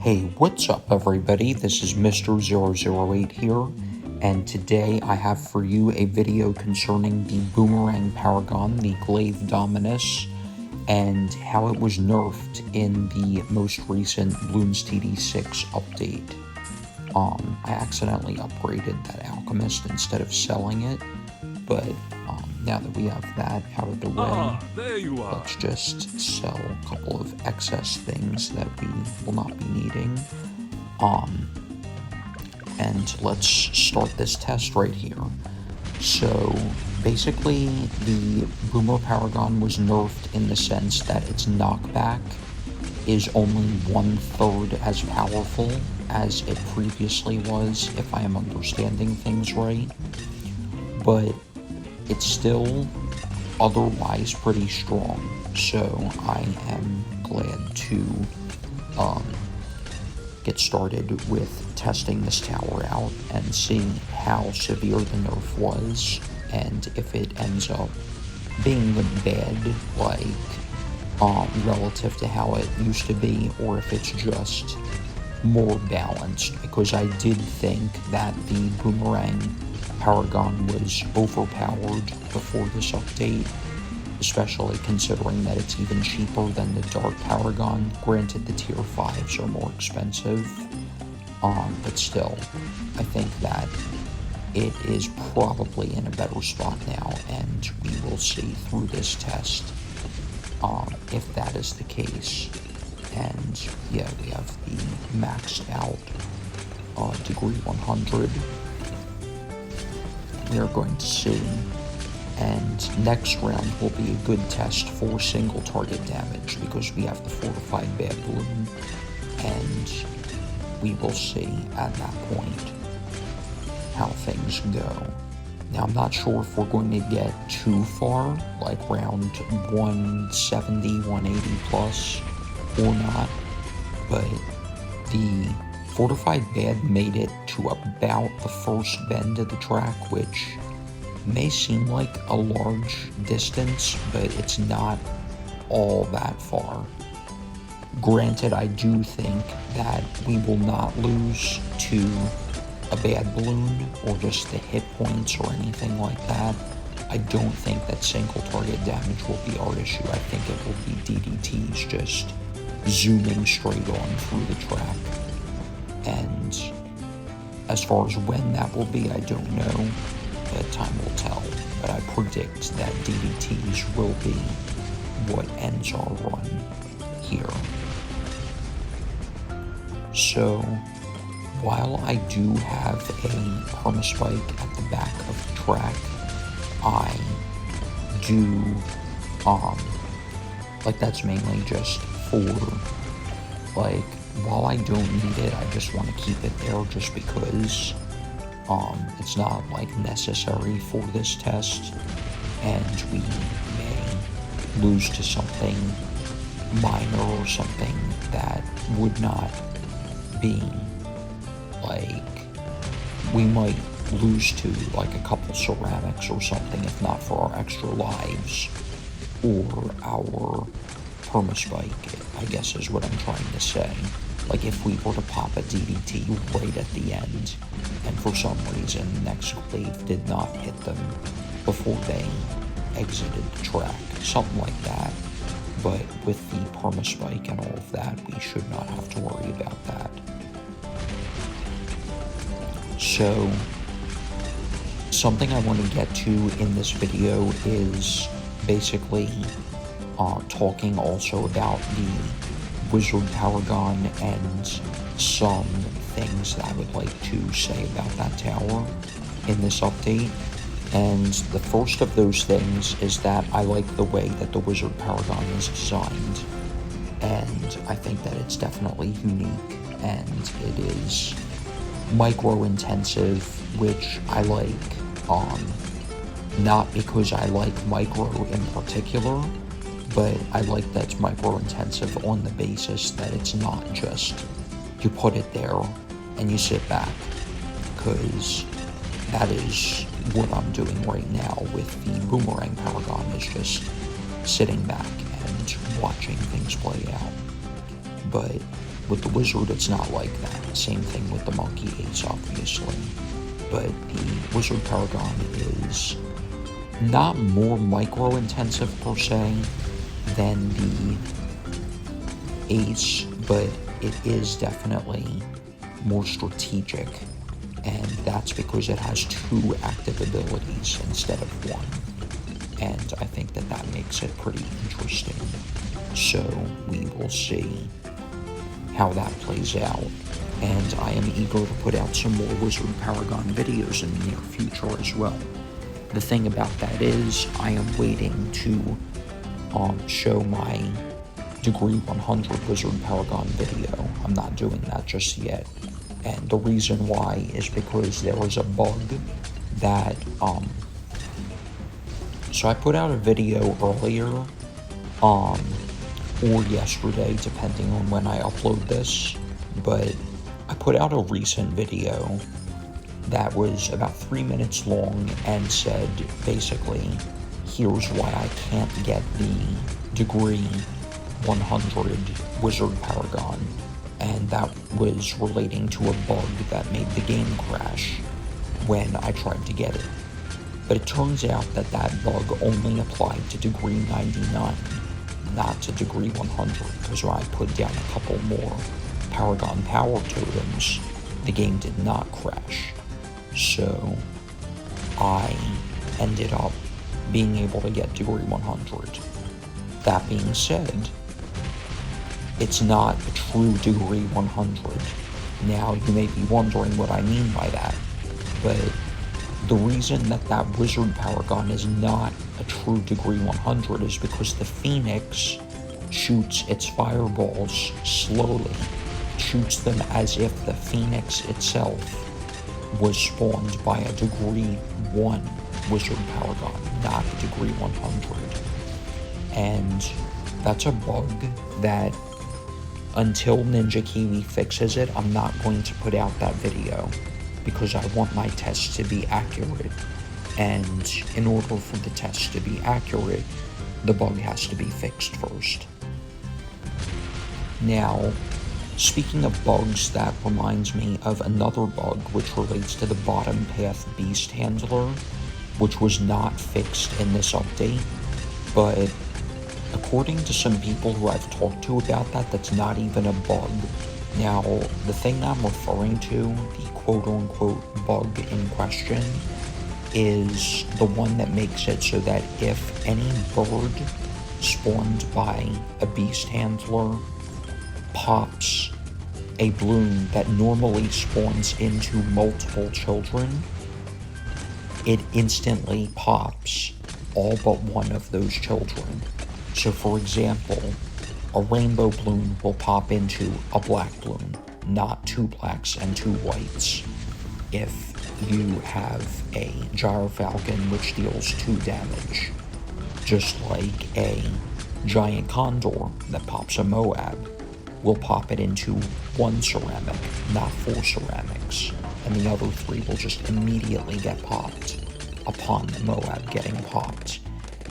Hey, what's up everybody? This is Mr. 008 here, and today I have for you a video concerning the Boomerang Paragon, the Glaive Dominus, and how it was nerfed in the most recent Bloons TD6 update. I accidentally upgraded that Alchemist instead of selling it, but now that we have that out of the way, there you are. let's just sell a couple of excess things that we will not be needing. And let's start this test right here. So basically the Boomerang Paragon was nerfed in the sense that its knockback is only 1/3 as powerful as it previously was, if I am understanding things right. But it's still otherwise pretty strong, so I am glad to get started with testing this tower out and seeing how severe the nerf was, and if it ends up being bad, like relative to how it used to be, or if it's just more balanced, because I did think that the Boomerang Paragon was overpowered before this update, especially considering that it's even cheaper than the Dark Paragon. Granted, the tier 5s are more expensive, but still, I think that it is probably in a better spot now, and we will see through this test if that is the case. And yeah, we have the maxed out degree 100. We are going to see, and next round will be a good test for single target damage, because we have the fortified bad balloon, and we will see at that point how things go. Now, I'm not sure if we're going to get too far, like round 170, 180 plus, or not, but the fortified bad made it to about the first bend of the track, which may seem like a large distance, but it's not all that far. Granted, I do think that we will not lose to a bad balloon or just the hit points or anything like that. I don't think that single target damage will be our issue. I think it will be DDTs just zooming straight on through the track. And as far as when that will be, I don't know, but time will tell. But I predict that DDTs will be what ends our run here. So, while I do have a permaspike at the back of the track, I do, like, that's mainly just for, like, while I don't need it, I just want to keep it there just because it's not, like, necessary for this test, and we may lose to something minor or something that would not be, like, we might lose to, like, a couple ceramics or something if not for our extra lives or our permaspike, I guess is what I'm trying to say. Like, if we were to pop a DDT right at the end, and for some reason next Glaive did not hit them before they exited the track, something like that. But with the permaspike and all of that, we should not have to worry about that. So, something I want to get to in this video is basically talking also about the Wizard Paragon and some things that I would like to say about that tower in this update. And the first of those things is that I like the way that the Wizard Paragon is designed, and I think that it's definitely unique, and it is micro-intensive, which I like, not because I like micro in particular, but I like that it's micro-intensive on the basis that it's not just you put it there and you sit back, because that is what I'm doing right now with the Boomerang Paragon, is just sitting back and watching things play out. But With the wizard, it's not like that. Same thing with the monkey ace, obviously. But the wizard paragon is not more micro-intensive per se than the ace, but it is definitely more strategic, and that's because it has 2 active abilities instead of 1, and I think that that makes it pretty interesting. So we will see how that plays out, and I am eager to put out some more Wizard Paragon videos in the near future as well. The thing about that is, I am waiting to show my Degree 100 Wizard Paragon video. I'm not doing that just yet, and the reason why is because there was a bug that, so I put out a video earlier, or yesterday, depending on when I upload this, but I put out a recent video that was about 3 minutes long and said, basically, here's why I can't get the Degree 100 Wizard Paragon, and that was relating to a bug that made the game crash when I tried to get it. But it turns out that that bug only applied to Degree 99, not to Degree 100, because when I put down a couple more Paragon Power Totems, the game did not crash. So I ended up being able to get Degree 100. That being said, it's not a true Degree 100. Now, you may be wondering what I mean by that, but the reason that that Wizard Paragon is not a true Degree 100 is because the Phoenix shoots its fireballs slowly. It shoots them as if the Phoenix itself was spawned by a Degree 1 Wizard Paragon, not a Degree 100. And that's a bug that, until Ninja Kiwi fixes it, I'm not going to put out that video, because I want my tests to be accurate, and in order for the tests to be accurate, the bug has to be fixed first. Now, speaking of bugs, that reminds me of another bug which relates to the bottom path beast handler, which was not fixed in this update, but according to some people who I've talked to about that, that's not even a bug. Now, the thing I'm referring to, the quote-unquote bug in question, is the one that makes it so that if any bird spawned by a beast handler pops a bloon that normally spawns into multiple children, it instantly pops all but one of those children. So, for example, a rainbow bloon will pop into a black bloon, not 2 blacks and 2 whites. If you have a gyrofalcon which deals 2 damage, just like a giant condor that pops a Moab will pop it into 1 ceramic, not 4 ceramics, and the other 3 will just immediately get popped upon the Moab getting popped.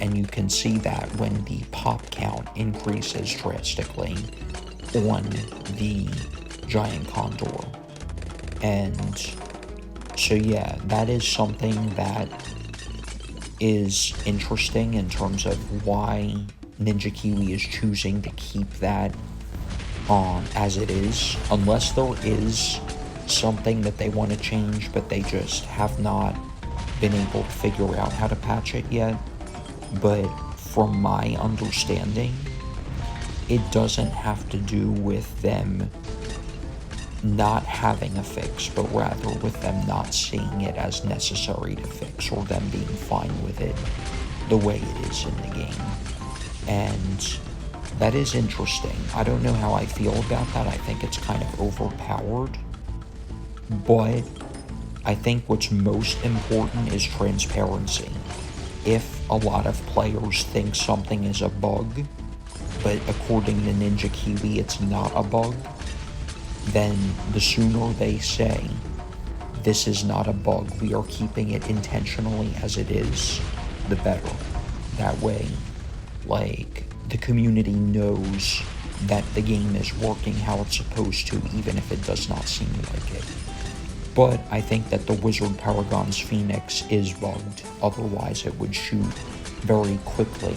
And you can see that when the pop count increases drastically on the giant condor. And so yeah, that is something that is interesting in terms of why Ninja Kiwi is choosing to keep that as it is, unless there is something that they want to change, but they just have not been able to figure out how to patch it yet. But from my understanding, it doesn't have to do with them not having a fix, but rather with them not seeing it as necessary to fix, or them being fine with it the way it is in the game. And that is interesting. I don't know how I feel about that. I think it's kind of overpowered. But I think what's most important is transparency. If a lot of players think something is a bug, but according to Ninja Kiwi it's not a bug, then the sooner they say, this is not a bug, we are keeping it intentionally as it is, the better. That way, like, the community knows that the game is working how it's supposed to, even if it does not seem like it. But I think that the Wizard Paragon's Phoenix is bugged, otherwise it would shoot very quickly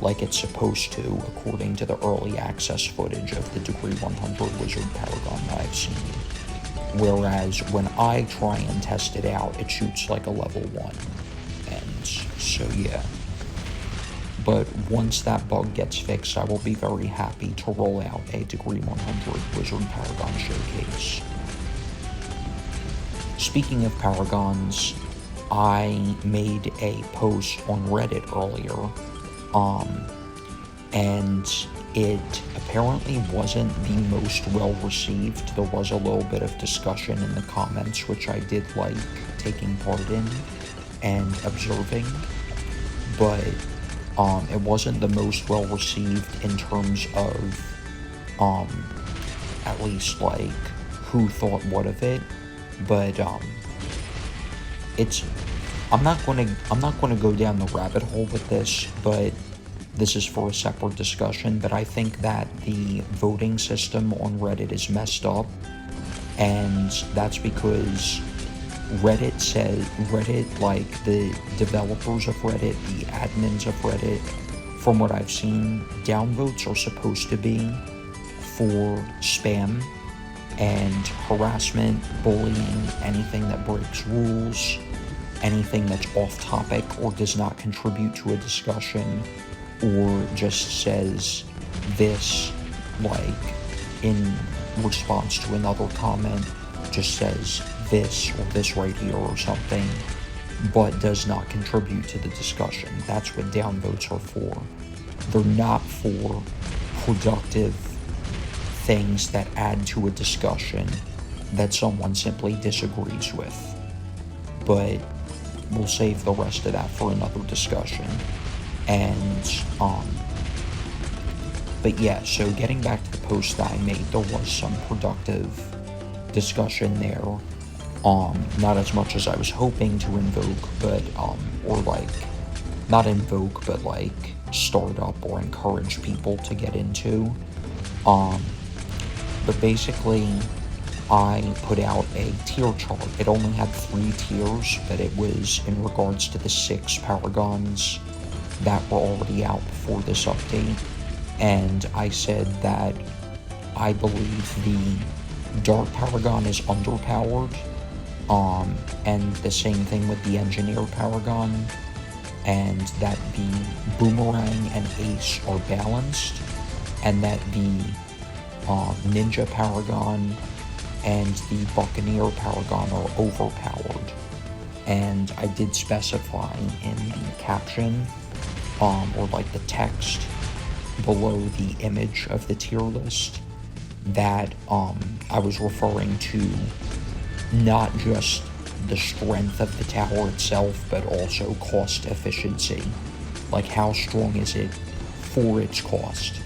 like it's supposed to, according to the early access footage of the Degree 100 Wizard Paragon that I've seen. Whereas when I try and test it out, it shoots like a level 1. And so yeah. But once that bug gets fixed, I will be very happy to roll out a Degree 100 Wizard Paragon showcase. Speaking of Paragons, I made a post on Reddit earlier, and it apparently wasn't the most well received. There was a little bit of discussion in the comments, which I did like taking part in and observing, but it wasn't the most well received in terms of, at least like who thought what of it. But I'm not gonna go down the rabbit hole with this, but this is for a separate discussion. But I think that the voting system on Reddit is messed up, and that's because Reddit, like the developers of Reddit, the admins of Reddit, from what I've seen, downvotes are supposed to be for spam and harassment, bullying, anything that breaks rules, anything that's off topic or does not contribute to a discussion, or just says this, like in response to another comment, just says this or this right here or something, but does not contribute to the discussion. That's what downvotes are for. They're not for productive things that add to a discussion that someone simply disagrees with. But we'll save the rest of that for another discussion. And but yeah, so getting back to the post that I made, there was some productive discussion there. Not as much as I was hoping to invoke, but or like not invoke, but like start up or encourage people to get into. But basically, I put out a tier chart. It only had 3 tiers, but it was in regards to the 6 Paragons that were already out before this update. And I said that I believe the Dart Paragon is underpowered, and the same thing with the Engineer Paragon, and that the Boomerang and Ace are balanced, and that the Ninja Paragon and the Buccaneer Paragon are overpowered. And I did specify in the caption, or like the text below the image of the tier list, that I was referring to not just the strength of the tower itself, but also cost efficiency. Like, how strong is it for its cost?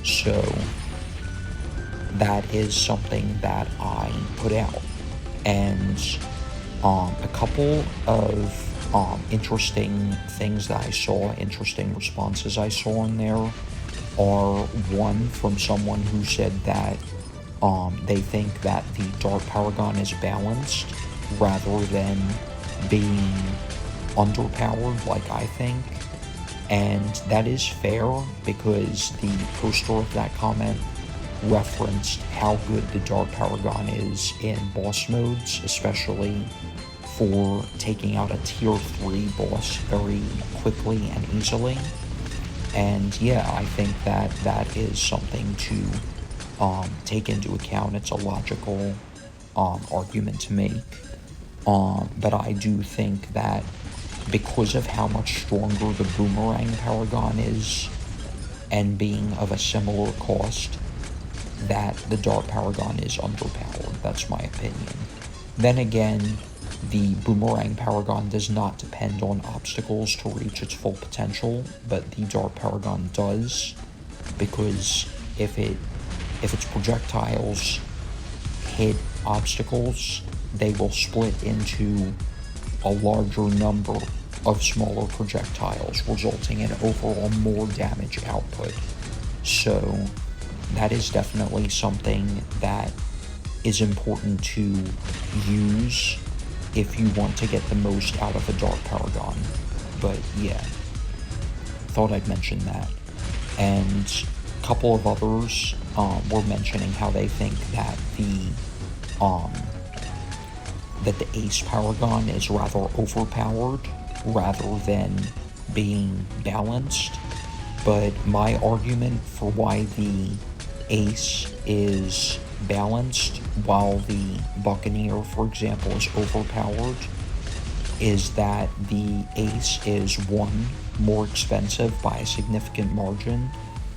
So that is something that I put out. And a couple of interesting things that I saw, interesting responses I saw in there, are one from someone who said that they think that the Dart Paragon is balanced rather than being underpowered like I think. And that is fair, because the poster of that comment referenced how good the Dart Paragon is in boss modes, especially for taking out a tier 3 boss very quickly and easily. And yeah, I think that that is something to take into account. It's a logical argument to make. But I do think that because of how much stronger the Boomerang Paragon is, and being of a similar cost, that the Dart Paragon is underpowered. That's my opinion. Then again, the Boomerang Paragon does not depend on obstacles to reach its full potential, but the Dart Paragon does, because if its projectiles hit obstacles, they will split into a larger number of smaller projectiles, resulting in overall more damage output. So that is definitely something that is important to use if you want to get the most out of a Dark Paragon. But yeah, thought I'd mention that. And a couple of others were mentioning how they think that the Ace Paragon is rather overpowered rather than being balanced. But my argument for why the Ace is balanced while the Buccaneer, for example, is overpowered is that the Ace is, one, more expensive by a significant margin.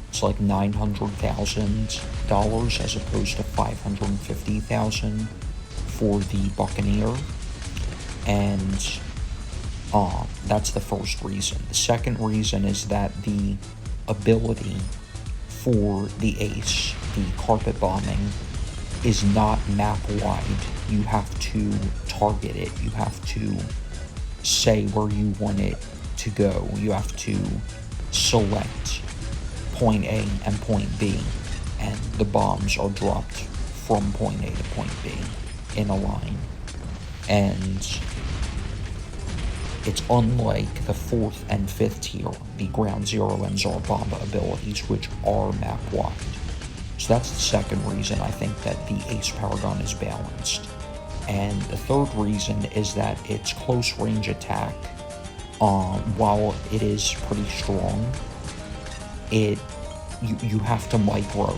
It's like $900,000 as opposed to $550,000 for the Buccaneer, and that's the first reason. The second reason is that the ability for the Ace, the carpet bombing, is not map wide. You have to target it. You have to say where you want it to go. You have to select point A and point B, and the bombs are dropped from point A to point B in a line. And it's unlike the 4th and 5th tier, the Ground Zero and Zarbomba abilities, which are map wide. So that's the second reason I think that the Ace Paragon is balanced. And the third reason is that its close range attack, while it is pretty strong, you have to micro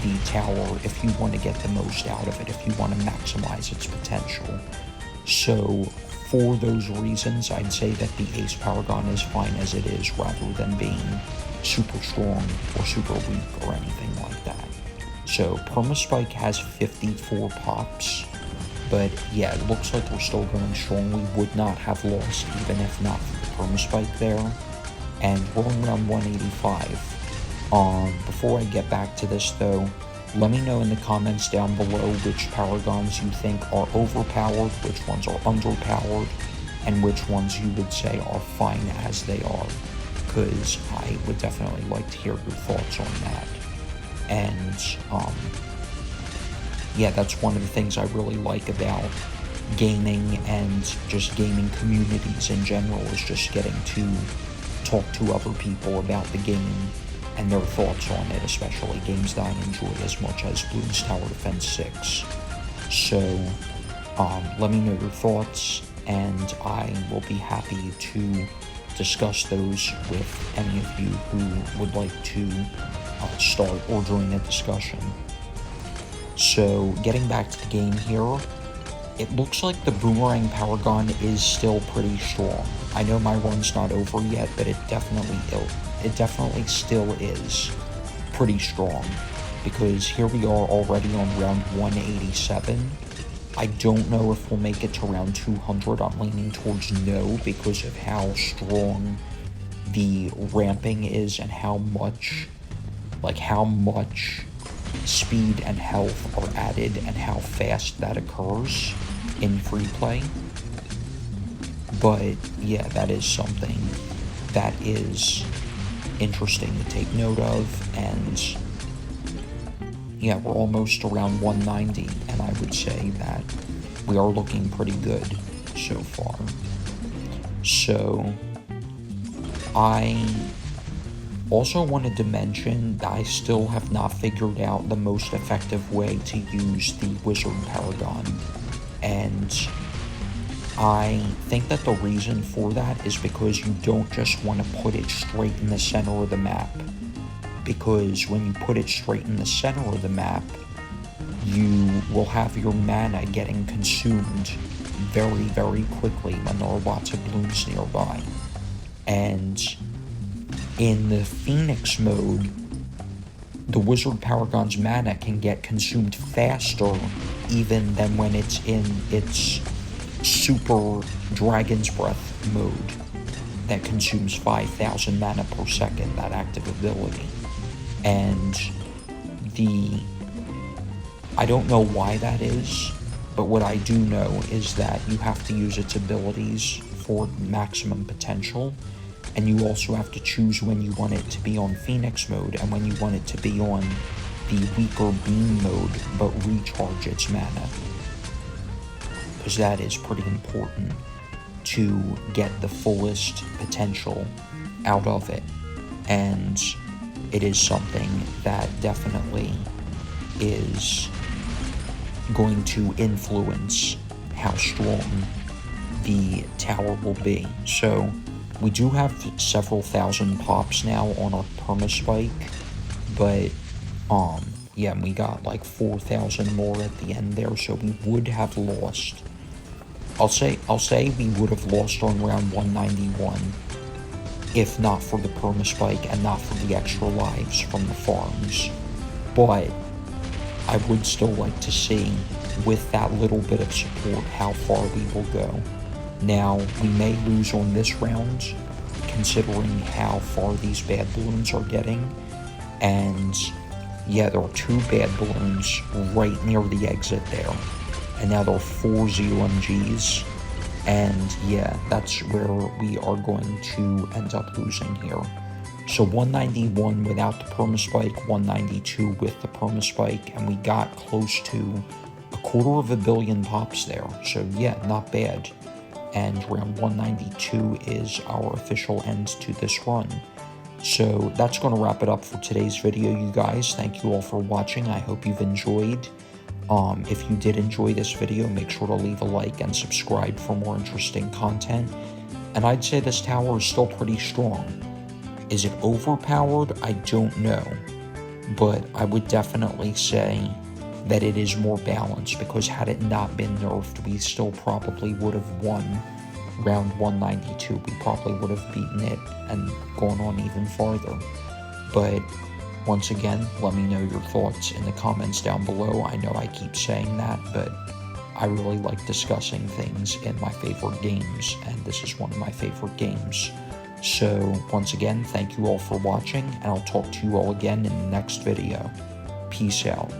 the tower if you want to get the most out of it, if you want to maximize its potential. So for those reasons, I'd say that the Ace Paragon is fine as it is, rather than being super strong or super weak or anything like that. So Permaspike has 54 pops, but yeah, it looks like we're still going strong. We would not have lost even if not for the Permaspike there. And we're around 185. Before I get back to this though, let me know in the comments down below which Paragons you think are overpowered, which ones are underpowered, and which ones you would say are fine as they are, because I would definitely like to hear your thoughts on that. And yeah, that's one of the things I really like about gaming and just gaming communities in general, is just getting to talk to other people about the game and their thoughts on it, especially games that I enjoy as much as Bloons Tower Defense 6. So, let me know your thoughts, and I will be happy to discuss those with any of you who would like to start or join a discussion. So, getting back to the game here, it looks like the Boomerang Paragon is still pretty strong. I know my run's not over yet, but it definitely still is pretty strong, because here we are already on round 187. I don't know if we'll make it to round 200. I'm leaning towards no, because of how strong the ramping is and how much speed and health are added and how fast that occurs in free play. But yeah, that is something that is interesting to take note of. And yeah, we're almost around 190, and I would say that we are looking pretty good so far. So I also wanted to mention that I still have not figured out the most effective way to use the Wizard Paragon, and I think that the reason for that is because you don't just want to put it straight in the center of the map, because when you put it straight in the center of the map, you will have your mana getting consumed very, very quickly when there are lots of balloons nearby. And in the Phoenix mode, the Wizard Paragon's mana can get consumed faster even than when it's in its Super Dragon's Breath mode that consumes 5,000 mana per second, that active ability. And I don't know why that is, but what I do know is that you have to use its abilities for maximum potential, and you also have to choose when you want it to be on Phoenix mode and when you want it to be on the weaker beam mode, but recharge its mana. Because that is pretty important to get the fullest potential out of it. And it is something that definitely is going to influence how strong the tower will be. So we do have several thousand pops now on our permaspike, but yeah, we got like 4,000 more at the end there, so we would have lost. I'll say we would have lost on round 191 if not for the permaspike and not for the extra lives from the farms. But I would still like to see, with that little bit of support, how far we will go. Now, we may lose on this round, considering how far these bad balloons are getting. And yeah, there are 2 bad balloons right near the exit there. And now there are 4 ZOMGs. And yeah, that's where we are going to end up losing here. So 191 without the permaspike, 192 with the permaspike, and we got close to 250 million pops there. So yeah, not bad. And round 192 is our official end to this run. So that's going to wrap it up for today's video, you guys. Thank you all for watching. I hope you've enjoyed. If you did enjoy this video, make sure to leave a like and subscribe for more interesting content. And I'd say this tower is still pretty strong. Is it overpowered? I don't know. But I would definitely say that it is more balanced, because had it not been nerfed, we still probably would have won round 192. We probably would have beaten it and gone on even farther. But once again, let me know your thoughts in the comments down below. I know I keep saying that, but I really like discussing things in my favorite games, and this is one of my favorite games. So, once again, thank you all for watching, and I'll talk to you all again in the next video. Peace out.